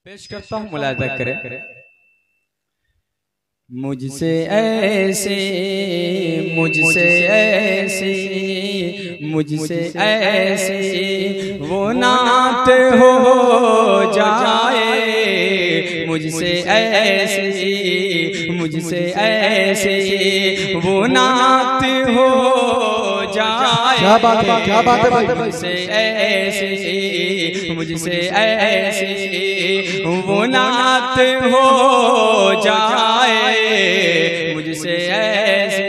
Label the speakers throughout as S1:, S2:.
S1: पेश करता हूँ, मुलाज़ा करें। मुझसे ऐसे मुझसे ऐसे मुझसे ऐसे वो नात हो जाए, मुझसे ऐसे मुझसे ऐसे वो नात हो जाए।
S2: क्या बात है, क्या बात है भाई।
S1: मुझसे ऐसे मुझसे ऐसे वो नात हो जाए, मुझसे ऐसे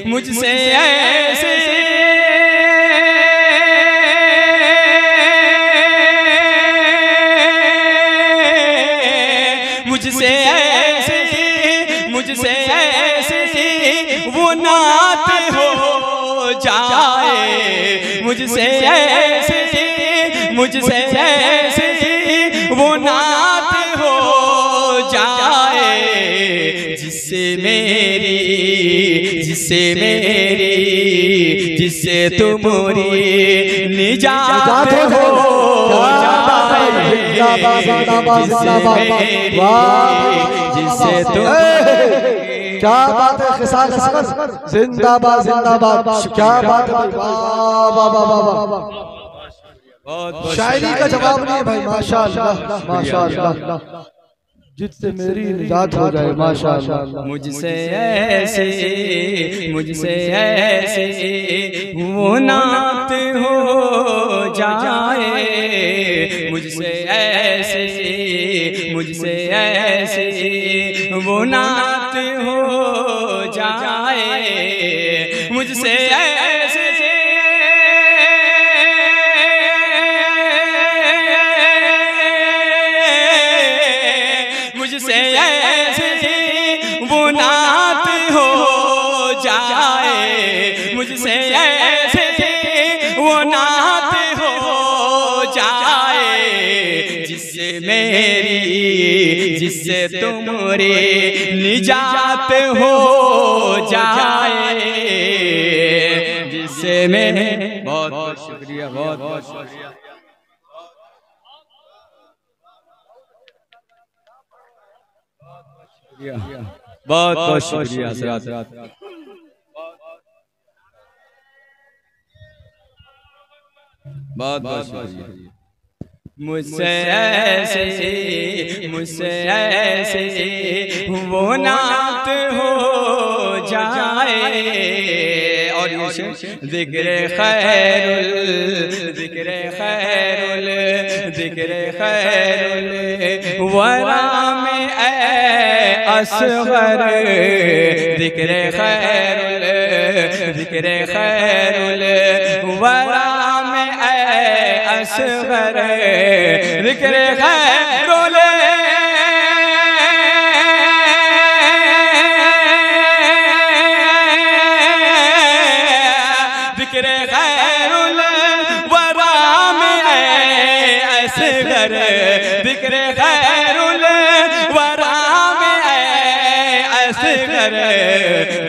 S1: मुझसे ऐसे मुझसे ऐसे मुझसे ऐसे वो नात हो जाए, मुझसे ऐसे मुझसे ऐसे वो नात हो जाए, जिससे मेरी जिससे तुम्हारी निजात हो जाए, जिससे तुम
S2: क्या बात है। खिसार जिंदाबाद जिंदाबाद। क्या बात है भाई, वाह वाह वाह वाह। शायरी का जवाब नहीं है भाई, माशाअल्लाह माशाअल्लाह। जिससे मेरी निजात हो जाए, माशाअल्लाह।
S1: मुझसे ऐसे वो नात हो जाए, मुझसे ऐसे वो नात हो जाए, मुझसे ऐसे मुझसे ऐसे वो नात हो जाए, मुझसे ऐसे वो नात हो जाए, जिससे तुम्हारी निजात हो जाए, जिससे मैंने बहुत बहुत शुक्रिया, बहुत बहुत शुक्रिया। बहुत बहुत शुक्रिया हज़रात। बहुत बहुत शुक्रिया। मुझसे ऐसे वो नात हो जाए, और ज़िक्र खैरुल वरा में असग़र, ज़िक्र खैरुल वरा में असग़र, ज़िक्र खैरुल ज़िक्र खैरुल वरा में असग़र, ज़िक्र खैरुल वरा में असग़र।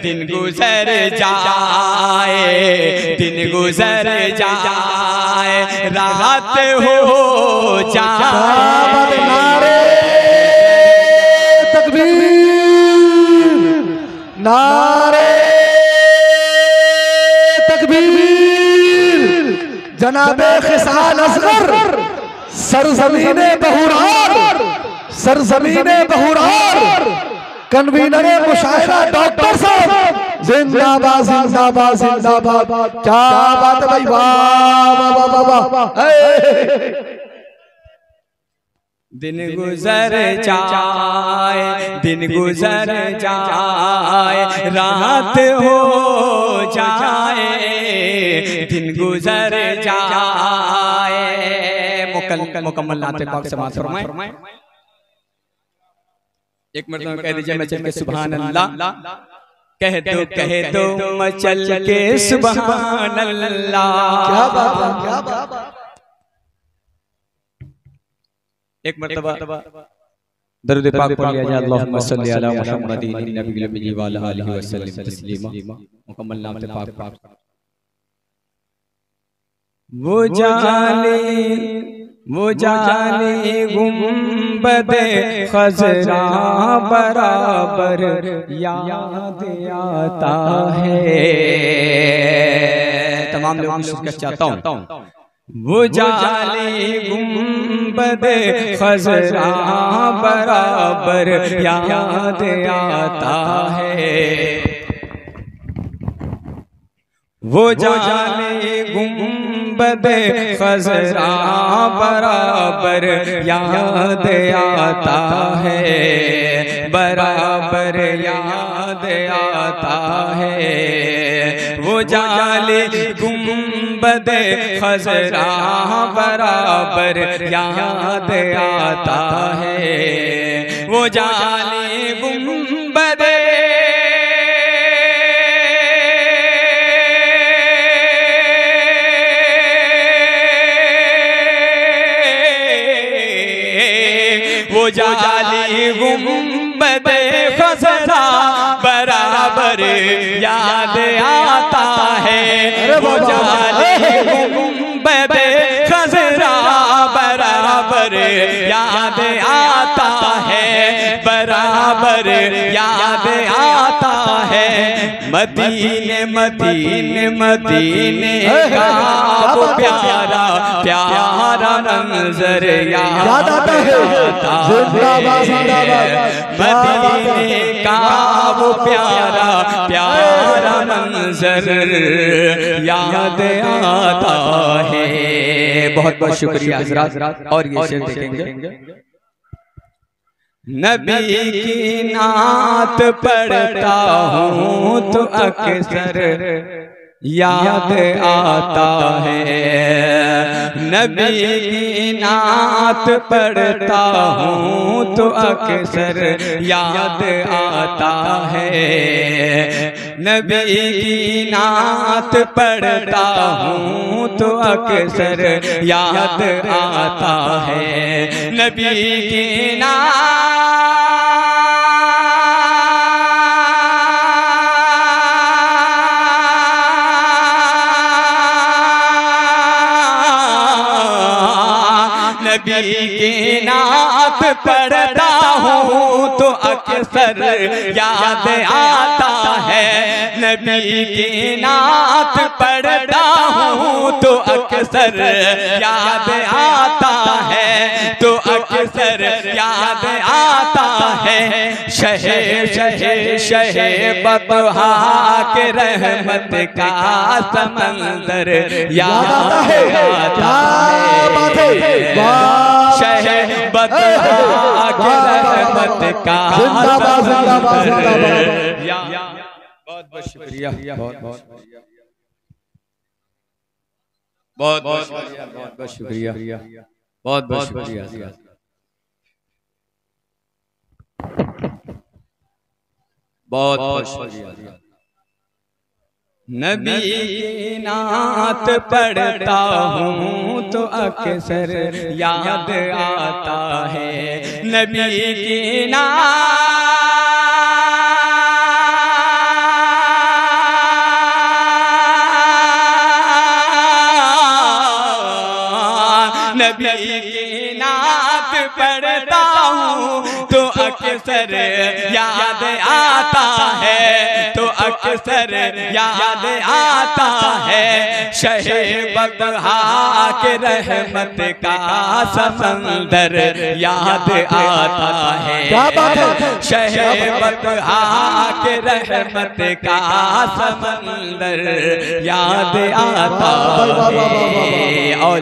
S1: दिन गुज़र जाए राहत हो जाए।
S2: नारे तकबीर, नारे तकबीर। जनाबे खिसार असग़र सरज़मीने बहुरार कन्वीनर मुशायरा डॉक्टर साहब, जिंदाबाद जिंदाबाद जिंदाबाद। क्या बात है भाई, वाह वाह वाह वाह।
S1: दिन गुज़र जाए रात हो जाए, दिन गुज़र जाए। मुकम्मल नाते पाक समाअत फरमाएं। एक मरतबा कह दीजिए मचल के सुभान अल्लाह, कह दो मचल के सुभान अल्लाह।
S2: क्या बात है, क्या बात।
S1: एक मरतबा दरूद पाक पढ़ लिया जाए। अल्लाहुम्मा सल्ली अला मुहम्मदिन नबील उम्मी व अला आलिहि वसल्लम तस्लीमा। मुकम्मल नाते पाक। वो वो जाली गुंबद खजरा बराबर याद आता है। तमाम लोगों को शुक्र चाहता हूँ। वो जाली गुंबद खजरा बराबर याद आता है। वो जाली गुंबद खजरा बराबर याद आता है, बराबर याद आता है। वो जाली गुंबद खजरा बराबर याद आता है। वो जाली गुंबद वो जाली गुंबद खजरा बराबर याद आता है। वो जाली गुंबद खजरा बराबर याद आता है, बराबर याद आता है। मदीने मदीने मदीने का वो प्यारा प्यारा मंजर याद आता है। मदीने का वो प्यारा प्यारा मंजर याद आता है। बहुत बहुत शुक्रिया हज़रात। और ये शेर देखेंगे। नबी की नात पढ़ता हूँ तो अक्सर याद आता है। नबी की नात पढ़ता हूँ तो अक्सर याद आता है। नबी की नात पढ़ता हूँ तो अक्सर याद आता है। नबी की नबी की नात पढ़ता हूँ तो अक्सर याद आता है। नबी की नात पढ़ता हूँ तो अक्सर याद आता है, तो अक्सर याद आता है। शहे शहे शहे बतहा के रहमत का समंदर याद आता है। शहे बतहा के रहमत का समंदर। बहुत बहुत शुक्रिया, बहुत बहुत बहुत बहुत शुक्रिया, बहुत बहुत शुक्रिया, बहुत बहुत शुक्रिया। नबी की नात पढ़ता हूँ तो अक्सर याद आता है। नबी की नबी की नात पढ़ता हूँ तो अक्सर याद आता है, तो अक्सर याद आता है। शहे बतहा के रहमत का समंदर याद आता है। शहे बतहा के रहमत का समंदर याद आता है। और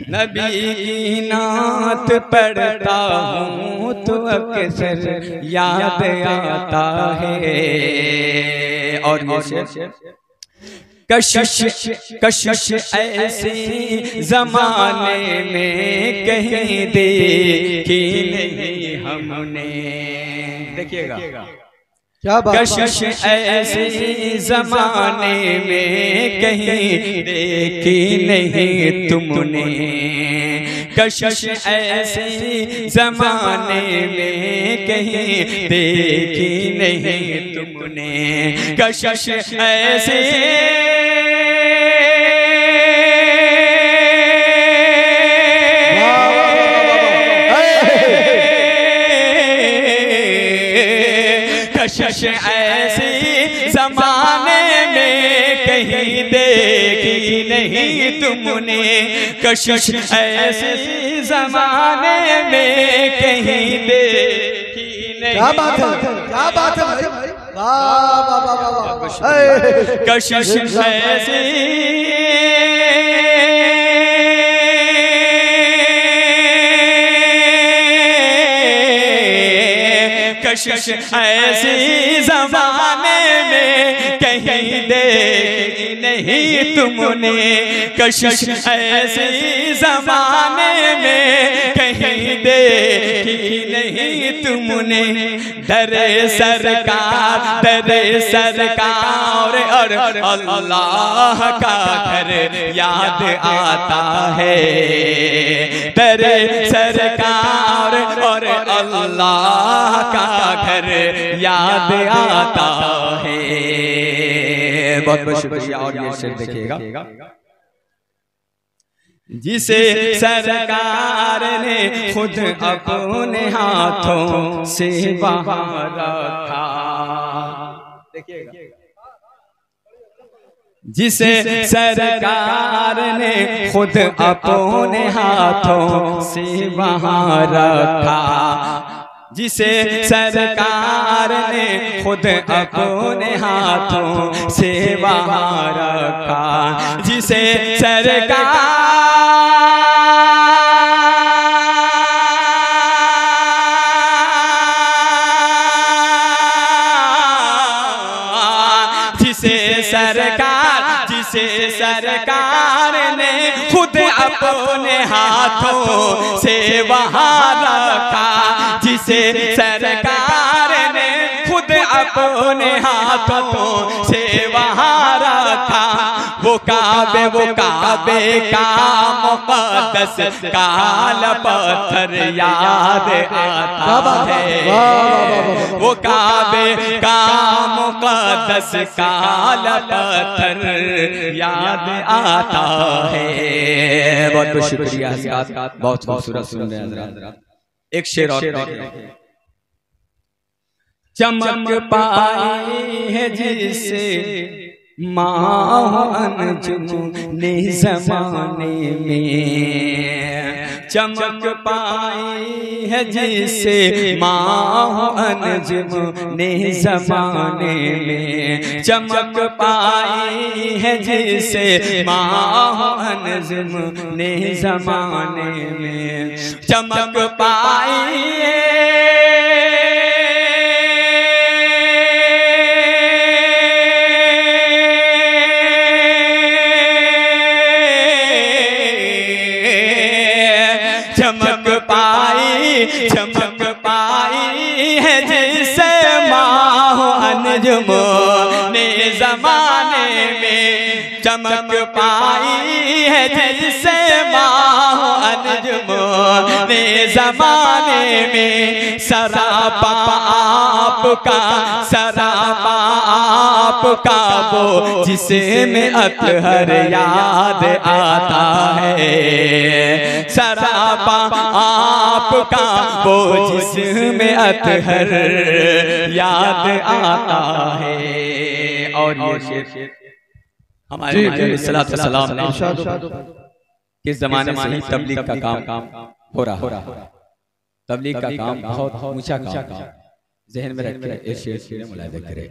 S1: नबी की नात पढ़ता हूँ तो अक्सर याद आता है। और कशिश कशिश ऐसी जमाने में कहीं देखी नहीं हमने। देखिएगा कशिश ऐसी जमाने में कहीं देखी नहीं तुमने। कशिश ऐसी जमाने में कहीं देखी नहीं तुमने। कशिश ऐसी कशिश ऐसी ज़माने में कहीं देखी नहीं तुमने, कशिश ऐसी ज़माने में कहीं देखी नहीं।
S2: क्या बात है, क्या बात है भाई, वाह वाह वाह वाह।
S1: कशिश ऐसी कशिश ऐसी ज़माने में कहीं देखी नहीं तुमने, कशिश ऐसी ज़माने में कहीं देखी नहीं तुमने। डरे सरकार और अल्लाह का घर याद आता है, डरे सरकार और अल्लाह का घर याद आता है। बहुत बहुत शुक्रिया। और ये शेर देखिएगा, जिसे सरकार ने खुद अपने हाथों से बाहर रखा, देखिएगा, जिसे सरकार ने खुद अपने हाथों से वहाँ रखा, जिसे सरकार ने खुद अपने हाथों से वहाँ रखा, जिसे सरकार सरकार ने खुद अपने हाथों से वहाँ रखा, जिसे सरकार ने खुद अपने हाथों से वहाँ रखा। वो काबे का मुक़द्दस काला पत्थर याद आता है, वो काबे का मुक़द्दस काला पत्थर याद आता है। बहुत बहुत शुक्रिया, बहुत खूबसूरत सुन रहे हैं। एक शेर और चमक पाई है जिसे ने ज़माने में, चमक पाई है जिसे ने ज़माने में, चमक पाई है जिसे ने ज़माने में, चमक पाई चमक पाई है जिसे ने ज़माने में, चमक पाई है जिसे ने ज़माने में। सरापा आपका वो जिसे में अतहर याद आता है, सरापा आपका वो जिसमें अतहर याद आता है। और ये शेर हमारे सलाम ने किस जमाने से ही तबलीग का काम हो रहा, तबलीग का काम बहुत ऊंचा काम, ज़हन में रख के इस शेर में मुलाहिजा करें।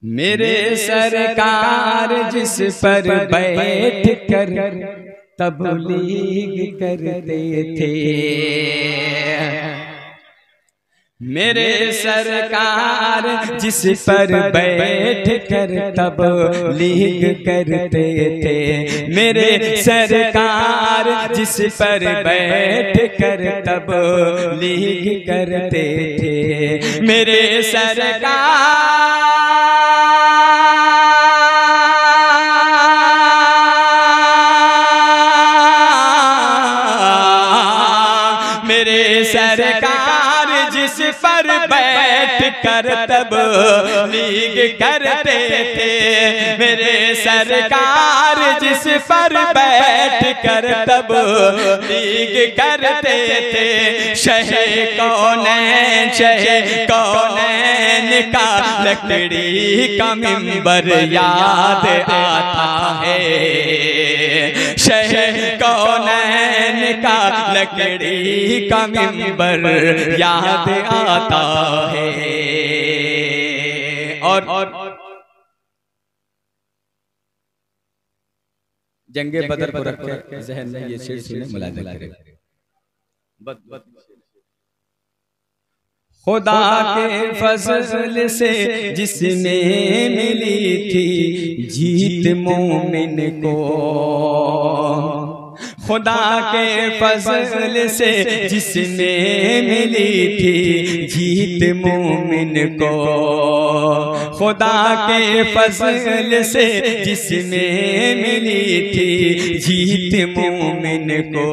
S1: मेरे सरकार जिस पर बैठ कर तबलीग करते थे, मेरे सरकार जिस पर बैठ कर तबलीग करते थे, मेरे सरकार जिस पर बैठ कर तबलीग करते थे, मेरे सरकार सरकार जिस पर बैठ कर तब लीग करते थे मेरे सरकार, जिस पर बैठ कर तब लीग करते थे। शहे कौनैन का लकड़ी का मिंबर याद आता है। शहे कौनैन का लकड़ी का मिंबर याद आता है। और जंगे बदर को रखे जहन में ये शेर सुने मुलाहिजा करें। खुदा के फजल से जिसमें मिली थी जीत मोमिन को, खुदा के फजल से जिसमें मिली थी जीत मोमिन को, खुदा के फजल से जिसमें मिली थी जीत मोमिन को,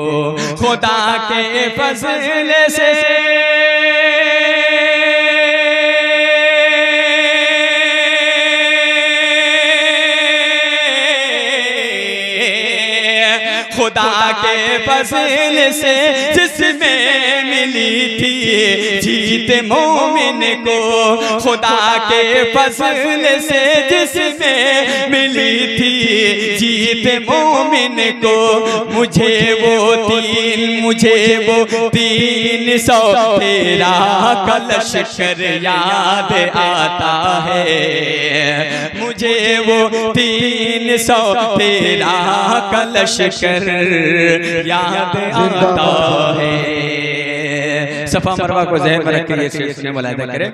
S1: खुदा के फजल से खुदा के फजल से जिसमें मिली थी जीत मोमिन को, खुदा के फजल से जिसमें मिली थी जीत मोमिन को। मुझे वो 300 तेरा कलश कर याद आता है। मुझे वो 300 तेरा कलश कर याद आता है। सफा मरवा को ज़हन में रख के ये शेर सुने मुलाहिजा करें।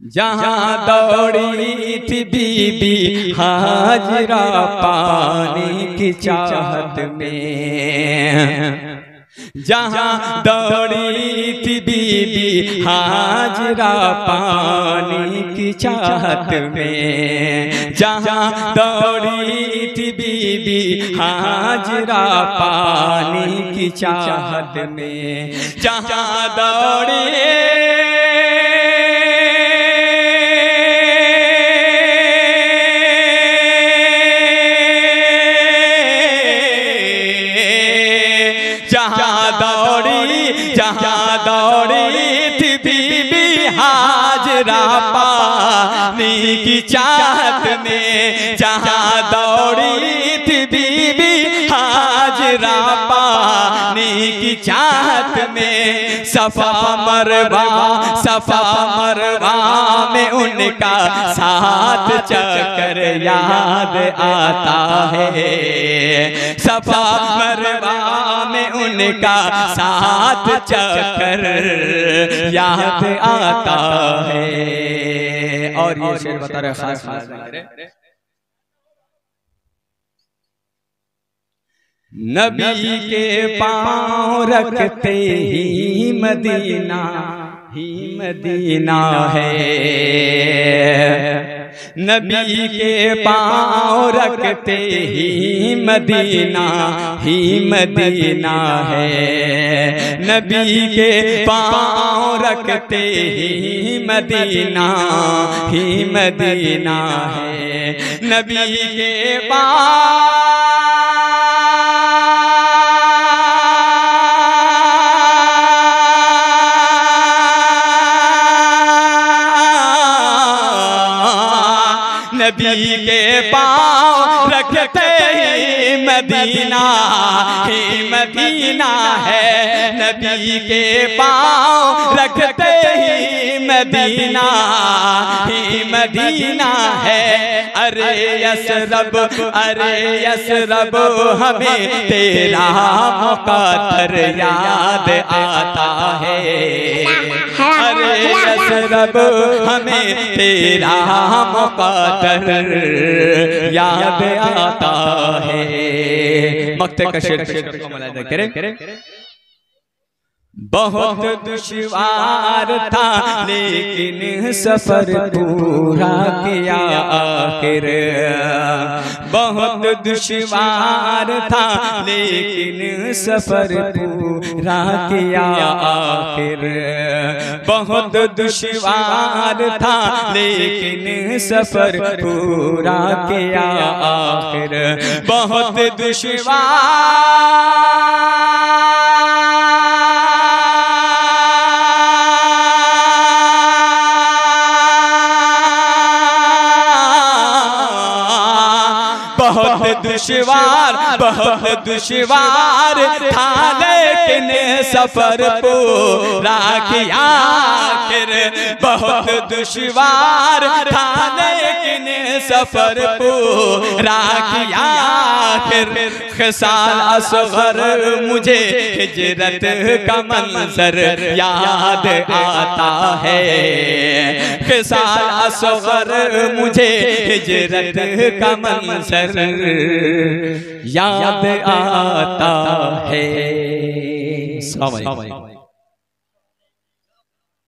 S1: जहाँ दौड़ी थी बीबी हाजरा पानी की चाहत में, जहाँ दौड़ी थी बीबी हाजरा पानी की चाहत में, जहाँ दौड़ी थी बीबी हाजरा पानी की चाहत में, जहाँ दौड़ी थी बीबी हाजरा पानी की चाहत में, जहाँ दौड़ी थी बीबी हाजरा पानी की चाहत में। सफा मरवा में उनका साथ चक्कर याद आता है। सफा मरवा में उनका साथ चक्कर याद आता है। और ये शेर बता रहे खास नबी के पाँव रखते ही मदीना है, नबी के पाँव रखते ही मदीना है, नबी के पाँव रखते ही मदीना है, नबी के पाँव नबी के पाँव रखते ही मदीना है, नबी के पाँव रखते ही मदीना है। अरे यसरब हमें तेरा मुक़द्दर याद आता है। अरे यसरब हमें तेरा मुक़द्दर याद आता है। मक्ते का शेर को मुलाहिजा करें। बहुत दुश्वार था लेकिन सफर पूरा किया आखिर, बहुत दुश्वार था लेकिन सफर पूरा किया आखिर। बहुत दुश्वार था लेकिन सफर पूरा किया आखिर। बहुत दुश्वार बहुत दुश्वार था लेकिन सफर पूरा किया आखिर। बहुत दुश्वार था लेकिन सफर पूरा किया आखिर। खिसाल असगर मुझे हिजरत का मंजर याद आता है। खिसाल असगर मुझे हिजरत का मंजर याद आता है।